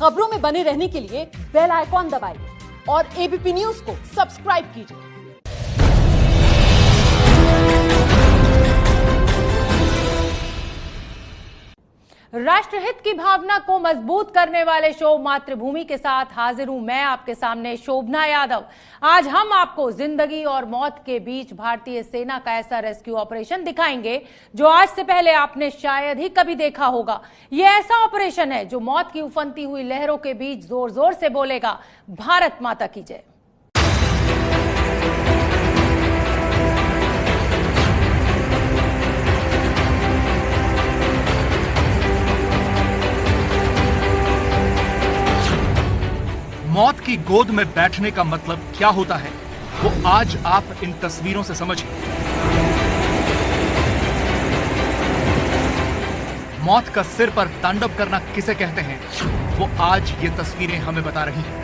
खबरों में बने रहने के लिए बेल आइकॉन दबाइए और एबीपी न्यूज को सब्सक्राइब कीजिए। राष्ट्रहित की भावना को मजबूत करने वाले शो मातृभूमि के साथ हाजिर हूं मैं आपके सामने शोभना यादव। आज हम आपको जिंदगी और मौत के बीच भारतीय सेना का ऐसा रेस्क्यू ऑपरेशन दिखाएंगे जो आज से पहले आपने शायद ही कभी देखा होगा। यह ऐसा ऑपरेशन है जो मौत की उफनती हुई लहरों के बीच जोर जोर से बोलेगा, भारत माता की जय। मौत की गोद में बैठने का मतलब क्या होता है वो आज आप इन तस्वीरों से समझिए। मौत का सिर पर तांडव करना किसे कहते हैं वो आज ये तस्वीरें हमें बता रही हैं।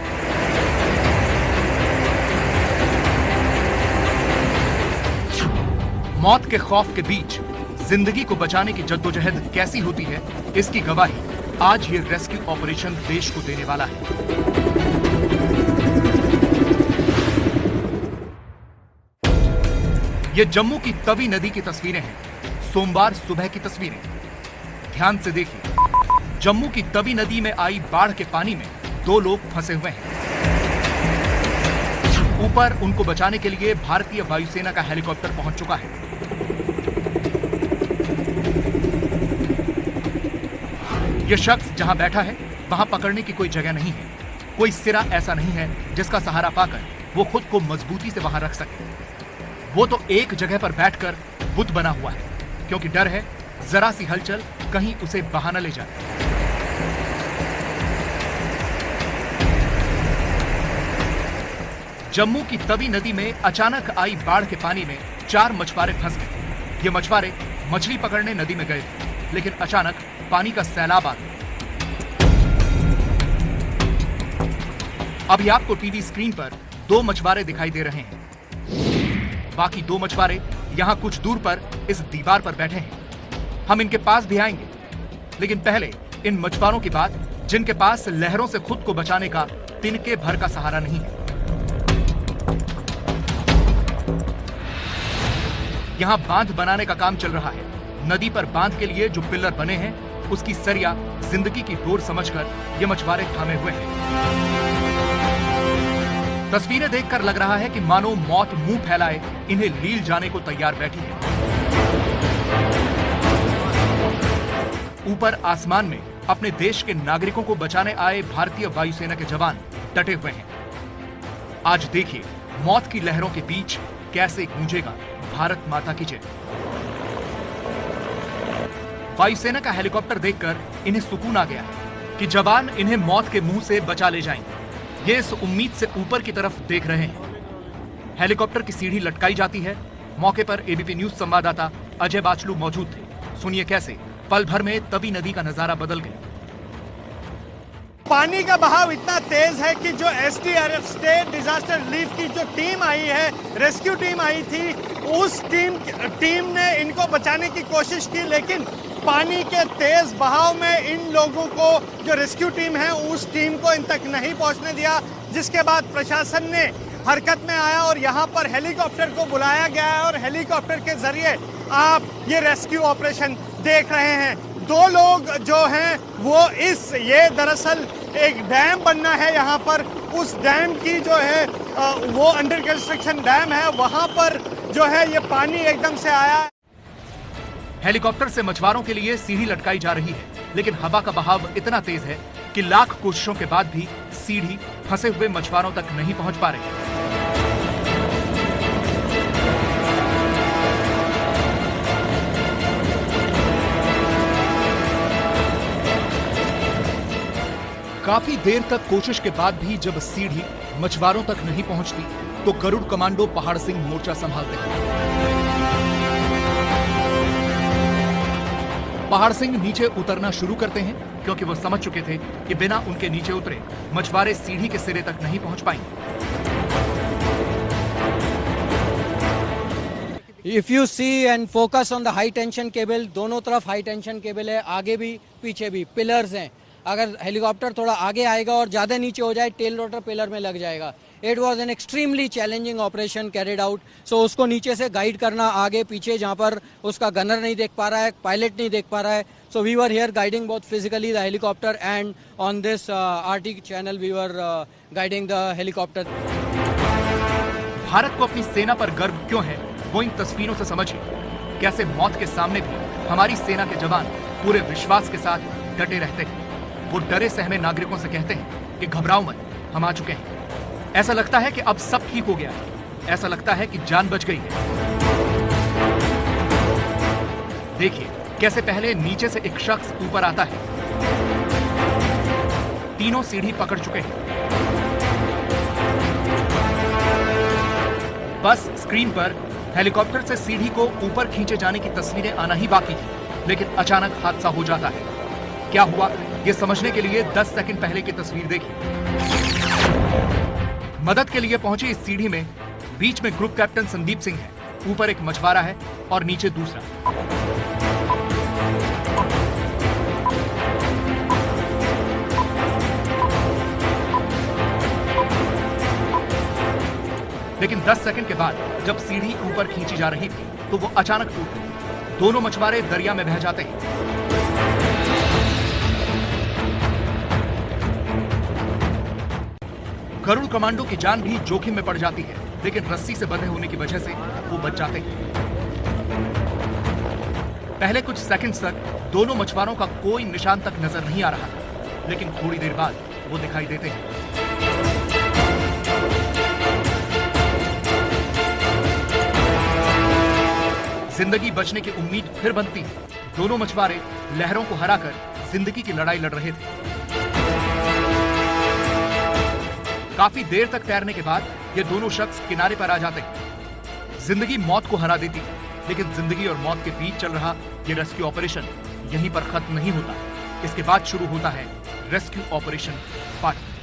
मौत के खौफ के बीच जिंदगी को बचाने की जद्दोजहद कैसी होती है, इसकी गवाही आज ये रेस्क्यू ऑपरेशन देश को देने वाला है। ये जम्मू की तवी नदी की तस्वीरें हैं, सोमवार सुबह की तस्वीरें। ध्यान से देखिए, जम्मू की तवी नदी में आई बाढ़ के पानी में 2 लोग फंसे हुए हैं। ऊपर उनको बचाने के लिए भारतीय वायुसेना का हेलीकॉप्टर पहुंच चुका है। यह शख्स जहां बैठा है वहां पकड़ने की कोई जगह नहीं है। कोई सिरा ऐसा नहीं है जिसका सहारा पाकर वो खुद को मजबूती से वहां रख सके। वो तो एक जगह पर बैठकर बुत बना हुआ है, क्योंकि डर है जरा सी हलचल कहीं उसे बहा न ले जाए। जम्मू की तवी नदी में अचानक आई बाढ़ के पानी में 4 मछुआरे फंस गए। ये मछुआरे मछली पकड़ने नदी में गए थे, लेकिन अचानक पानी का सैलाब आ गया। अभी आपको टीवी स्क्रीन पर 2 मछुआरे दिखाई दे रहे हैं। बाकी 2 मछुआरे यहां कुछ दूर पर इस दीवार पर बैठे हैं। हम इनके पास भी आएंगे, लेकिन पहले इन मछुआरों की बात जिनके पास लहरों से खुद को बचाने का तिनके भर का सहारा नहीं है। यहां बांध बनाने का काम चल रहा है। नदी पर बांध के लिए जो पिलर बने हैं उसकी सरिया जिंदगी की डोर समझकर ये मछुआरे थामे हुए हैं। तस्वीरें देखकर लग रहा है कि मानो मौत मुंह फैलाए इन्हें लील जाने को तैयार बैठी है। ऊपर आसमान में अपने देश के नागरिकों को बचाने आए भारतीय वायुसेना के जवान डटे हुए हैं। आज देखिए मौत की लहरों के बीच कैसे गूंजेगा भारत माता की जय। वायुसेना का हेलीकॉप्टर देखकर इन्हें सुकून आ गया कि जवान इन्हें मौत के मुंह से बचा ले जाएंगे। ये इस उम्मीद से ऊपर की तरफ देख रहे हैं। हेलीकॉप्टर की सीढ़ी लटकाई जाती है। मौके पर एबीपी न्यूज संवाददाता अजय बाचलू मौजूद थे। सुनिए कैसे पल भर में तवी नदी का नजारा बदल गया। पानी का बहाव इतना तेज है कि जो एसडीआरएफ स्टेट डिजास्टर रिलीफ की जो टीम आई है, रेस्क्यू टीम आई थी, उस टीम ने इनको बचाने की कोशिश की, लेकिन पानी के तेज बहाव में इन लोगों को, जो रेस्क्यू टीम है, उस टीम को इन तक नहीं पहुंचने दिया, जिसके बाद प्रशासन ने हरकत में आया और यहां पर हेलीकॉप्टर को बुलाया गया है और हेलीकॉप्टर के जरिए आप ये रेस्क्यू ऑपरेशन देख रहे हैं। 2 लोग जो हैं वो ये दरअसल एक डैम बनना है यहाँ पर, उस डैम की जो है वो अंडर कंस्ट्रक्शन डैम है, वहां पर जो है ये पानी एकदम से आया। हेलीकॉप्टर से मछुआरों के लिए सीढ़ी लटकाई जा रही है, लेकिन हवा का बहाव इतना तेज है कि लाख कोशिशों के बाद भी सीढ़ी फंसे हुए मछुआरों तक नहीं पहुंच पा रही। काफी देर तक कोशिश के बाद भी जब सीढ़ी मछुआरों तक नहीं पहुंचती तो गरुड़ कमांडो पहाड़ सिंह मोर्चा संभालते हैं। पहाड़ सिंह नीचे उतरना शुरू करते हैं, क्योंकि वो समझ चुके थे कि बिना उनके नीचे उतरे मछुआरे सीढ़ी के सिरे तक नहीं पहुंच पाएंगे। If you see and focus on the high tension cable, दोनों तरफ हाई टेंशन केबल है, आगे भी पीछे भी पिलर्स हैं। अगर हेलीकॉप्टर थोड़ा आगे आएगा और ज़्यादा नीचे हो जाए टेल रोटर पिलर में लग जाएगा। It was an extremely challenging operation carried out. So उसको नीचे से गाइड करना आगे पीछे, जहाँ पर उसका गनर नहीं देख पा रहा है, पायलट नहीं देख पा रहा है। So we were here guiding both physically the helicopter and on this RT channel we were guiding the helicopter. Bharat को अपनी सेना पर गर्व क्यों है, वो इन तस्वीरों से समझिए। कैसे मौत के सामने भी हमारी सेना के जवान पूरे विश्वास के साथ डटे रहते हैं। वो डरे सहमे नागरिकों से कहते हैं कि घबराओ मत, हम आ चुके हैं। ऐसा लगता है कि अब सब ठीक हो गया है, ऐसा लगता है कि जान बच गई है। देखिए कैसे पहले नीचे से एक शख्स ऊपर आता है। तीनों सीढ़ी पकड़ चुके हैं। बस स्क्रीन पर हेलीकॉप्टर से सीढ़ी को ऊपर खींचे जाने की तस्वीरें आना ही बाकी थी, लेकिन अचानक हादसा हो जाता है। क्या हुआ ये समझने के लिए 10 सेकंड पहले की तस्वीर देखिए। मदद के लिए पहुंची इस सीढ़ी में बीच में ग्रुप कैप्टन संदीप सिंह है, ऊपर एक मछुआरा है और नीचे दूसरा। लेकिन 10 सेकंड के बाद जब सीढ़ी ऊपर खींची जा रही थी तो वो अचानक टूट गई। दोनों मछुआरे दरिया में बह जाते हैं। गरुड़ कमांडो की जान भी जोखिम में पड़ जाती है, लेकिन रस्सी से बंधे होने की वजह से वो बच जाते हैं। पहले कुछ सेकंड्स तक दोनों मछुआरों का कोई निशान तक नजर नहीं आ रहा, लेकिन थोड़ी देर बाद वो दिखाई देते हैं। जिंदगी बचने की उम्मीद फिर बनती है। दोनों मछुआरे लहरों को हराकर जिंदगी की लड़ाई लड़ रहे थे। काफी देर तक तैरने के बाद ये दोनों शख्स किनारे पर आ जाते हैं। जिंदगी मौत को हरा देती है, लेकिन जिंदगी और मौत के बीच चल रहा ये रेस्क्यू ऑपरेशन यहीं पर खत्म नहीं होता। इसके बाद शुरू होता है रेस्क्यू ऑपरेशन पार्ट 2।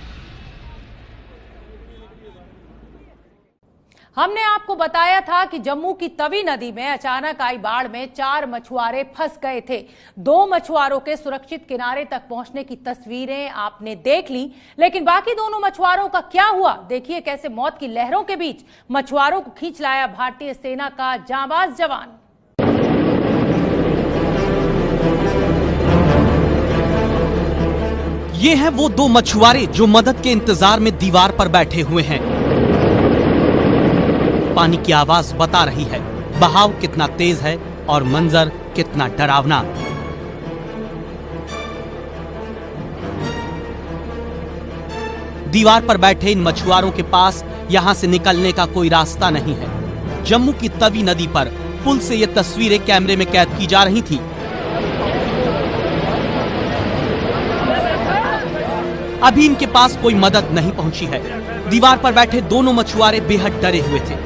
हमने आपको बताया था कि जम्मू की तवी नदी में अचानक आई बाढ़ में 4 मछुआरे फंस गए थे। 2 मछुआरों के सुरक्षित किनारे तक पहुंचने की तस्वीरें आपने देख ली, लेकिन बाकी दोनों मछुआरों का क्या हुआ? देखिए कैसे मौत की लहरों के बीच मछुआरों को खींच लाया भारतीय सेना का जांबाज जवान। ये हैं वो 2 मछुआरे जो मदद के इंतजार में दीवार पर बैठे हुए हैं। पानी की आवाज बता रही है बहाव कितना तेज है और मंजर कितना डरावना। दीवार पर बैठे इन मछुआरों के पास यहां से निकलने का कोई रास्ता नहीं है। जम्मू की तवी नदी पर पुल से ये तस्वीरें कैमरे में कैद की जा रही थी। अभी इनके पास कोई मदद नहीं पहुंची है। दीवार पर बैठे दोनों मछुआरे बेहद डरे हुए थे।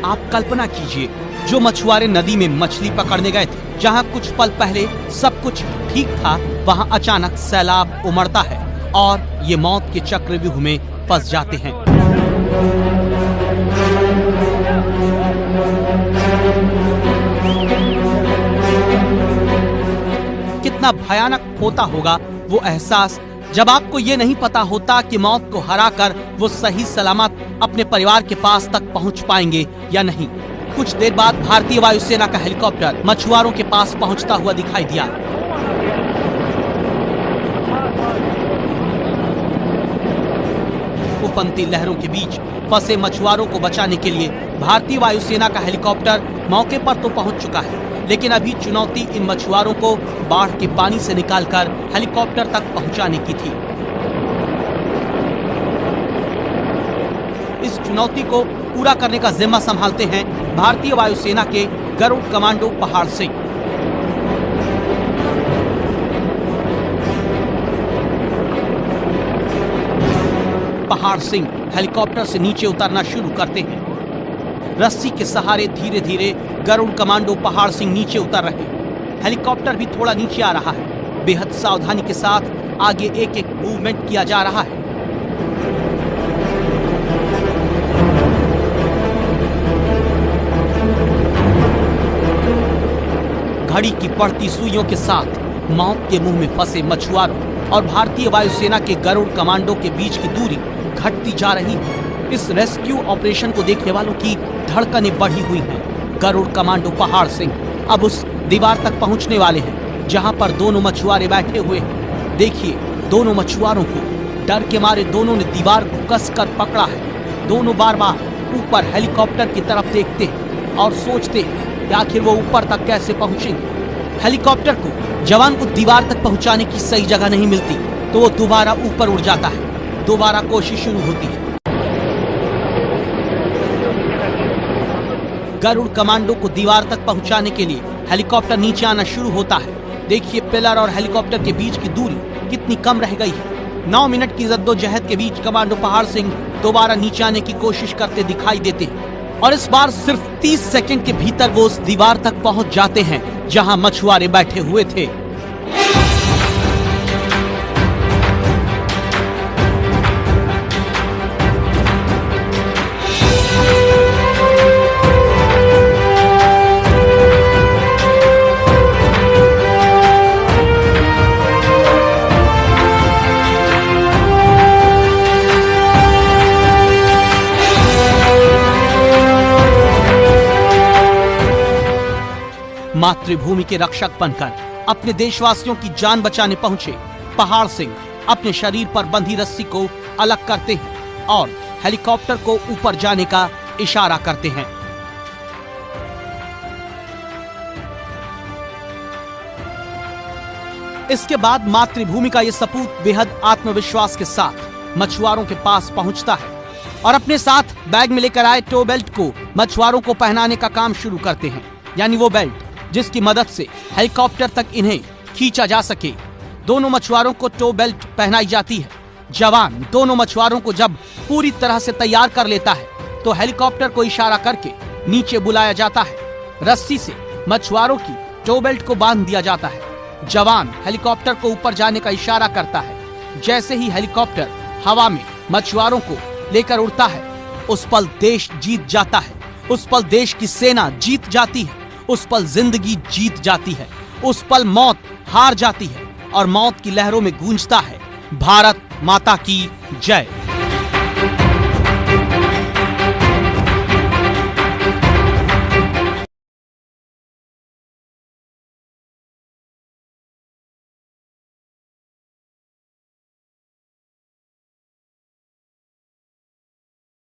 आप कल्पना कीजिए, जो मछुआरे नदी में मछली पकड़ने गए थे, जहां कुछ पल पहले सब कुछ ठीक था, वहां अचानक सैलाब उमड़ता है और ये मौत के चक्रव्यूह में फंस जाते हैं। कितना भयानक होता होगा वो एहसास जब आपको ये नहीं पता होता कि मौत को हराकर वो सही सलामत अपने परिवार के पास तक पहुंच पाएंगे या नहीं। कुछ देर बाद भारतीय वायुसेना का हेलीकॉप्टर मछुआरों के पास पहुंचता हुआ दिखाई दिया। उफनती लहरों के बीच फंसे मछुआरों को बचाने के लिए भारतीय वायुसेना का हेलीकॉप्टर मौके पर तो पहुंच चुका है, लेकिन अभी चुनौती इन मछुआरों को बाढ़ के पानी से निकालकर हेलीकॉप्टर तक पहुंचाने की थी। इस चुनौती को पूरा करने का जिम्मा संभालते हैं भारतीय वायुसेना के गरुड़ कमांडो पहाड़ सिंह। पहाड़ सिंह हेलीकॉप्टर से नीचे उतरना शुरू करते हैं। रस्सी के सहारे धीरे धीरे गरुड़ कमांडो पहाड़ सिंह नीचे उतर रहे हैं। हेलीकॉप्टर भी थोड़ा नीचे आ रहा है। बेहद सावधानी के साथ आगे एक एक मूवमेंट किया जा रहा है। घड़ी की बढ़ती सुइयों के साथ मौत के मुंह में फंसे मछुआरों और भारतीय वायुसेना के गरुड़ कमांडो के बीच की दूरी घटती जा रही है। इस रेस्क्यू ऑपरेशन को देखने वालों की धड़कनें बढ़ी हुई हैं। गरुड़ कमांडो पहाड़ सिंह अब उस दीवार तक पहुंचने वाले हैं जहां पर दोनों मछुआरे बैठे हुए हैं। देखिए, दोनों मछुआरों को डर के मारे दोनों ने दीवार को कसकर पकड़ा है। दोनों बार बार ऊपर हेलीकॉप्टर की तरफ देखते हैं और सोचते हैं कि आखिर वो ऊपर तक कैसे पहुंचेंगे। हेलीकॉप्टर को जवान को दीवार तक पहुंचाने की सही जगह नहीं मिलती तो वो दोबारा ऊपर उड़ जाता है। दोबारा कोशिश शुरू होती है। गरुड़ कमांडो को दीवार तक पहुंचाने के लिए हेलीकॉप्टर नीचे आना शुरू होता है। देखिए, पिलर और हेलीकॉप्टर के बीच की दूरी कितनी कम रह गई है। 9 मिनट की जद्दोजहद के बीच कमांडो पहाड़ सिंह दोबारा नीचे आने की कोशिश करते दिखाई देते हैं और इस बार सिर्फ 30 सेकंड के भीतर वो उस दीवार तक पहुंच जाते हैं जहां मछुआरे बैठे हुए थे। मातृभूमि के रक्षक बनकर अपने देशवासियों की जान बचाने पहुंचे पहाड़ सिंह अपने शरीर पर बंधी रस्सी को अलग करते हैं और हेलीकॉप्टर को ऊपर जाने का इशारा करते हैं। इसके बाद मातृभूमि का यह सपूत बेहद आत्मविश्वास के साथ मछुआरों के पास पहुंचता है और अपने साथ बैग में लेकर आए टो बेल्ट को मछुआरों को पहनाने का काम शुरू करते हैं, यानी वो बेल्ट जिसकी मदद से हेलीकॉप्टर तक इन्हें खींचा जा सके। दोनों मछुआरों को टो बेल्ट पहनाई जाती है। जवान दोनों मछुआरों को जब पूरी तरह से तैयार कर लेता है तो हेलीकॉप्टर को इशारा करके नीचे बुलाया जाता है। रस्सी से मछुआरों की टो बेल्ट को बांध दिया जाता है। जवान हेलीकॉप्टर को ऊपर जाने का इशारा करता है। जैसे ही हेलीकॉप्टर हवा में मछुआरों को लेकर उड़ता है, उस पल देश जीत जाता है। उस पल देश की सेना जीत जाती है। उस पल जिंदगी जीत जाती है। उस पल मौत हार जाती है और मौत की लहरों में गूंजता है भारत माता की जय।